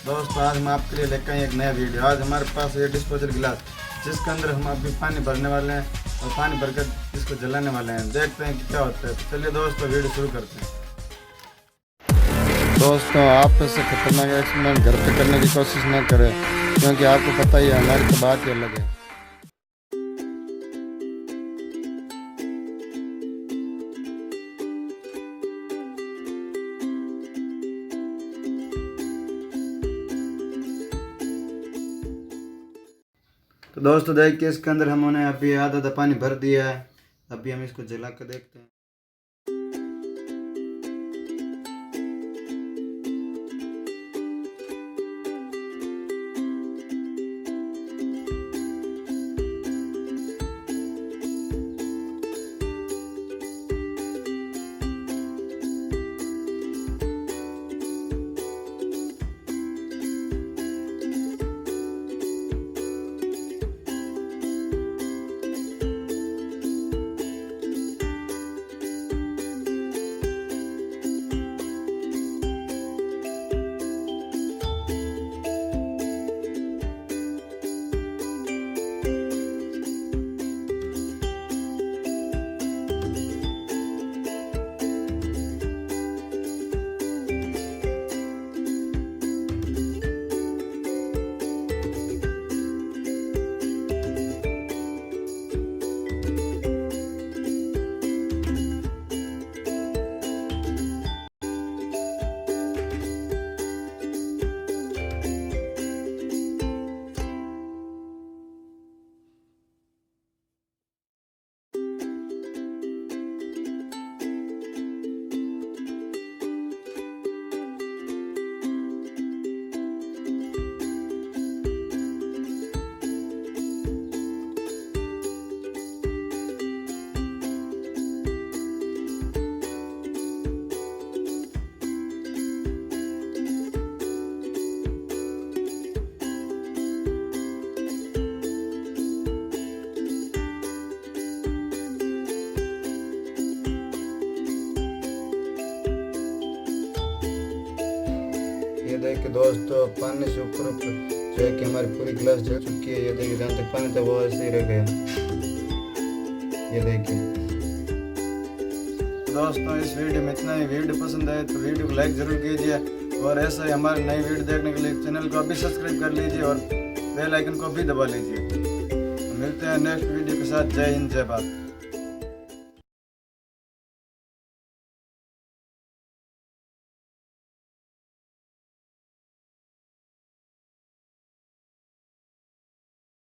दोस्तों आज हम आपके लिए लेकर आए एक नया वीडियो। आज हमारे पास ये डिस्पोजल गिलास जिसके अंदर हम अभी पानी भरने वाले हैं और पानी भरकर इसको जलाने वाले हैं। देखते हैं कि क्या होता है। तो चलिए दोस्तों वीडियो शुरू करते हैं। दोस्तों आप ऐसे खतरनाक एक्सपेरिमेंट घर पे करने की कोशिश ना करें, क्योंकि आपको पता ही है हमारी तो बात ही अलग है। तो दोस्तों देखिए इसके अंदर हमने अभी आधा पानी भर दिया है। अभी हम इसको जला कर देखते हैं। ये देखिए दोस्तों पानी से ऊपर जो है कि हमारी पूरी गिलास जल चुकी है। ये देखिए जहाँ तक पानी था वो ऐसे ही रह गया। ये देखिए दोस्तों इस वीडियो में इतना ही। वीडियो पसंद आए तो वीडियो को लाइक जरूर कीजिए और ऐसा ही हमारे नई वीडियो देखने के लिए चैनल को अभी सब्सक्राइब कर लीजिए और बेल आइकन को भी दबा लीजिए। मिलते हैं नेक्स्ट वीडियो के साथ। जय हिंद जय भारत।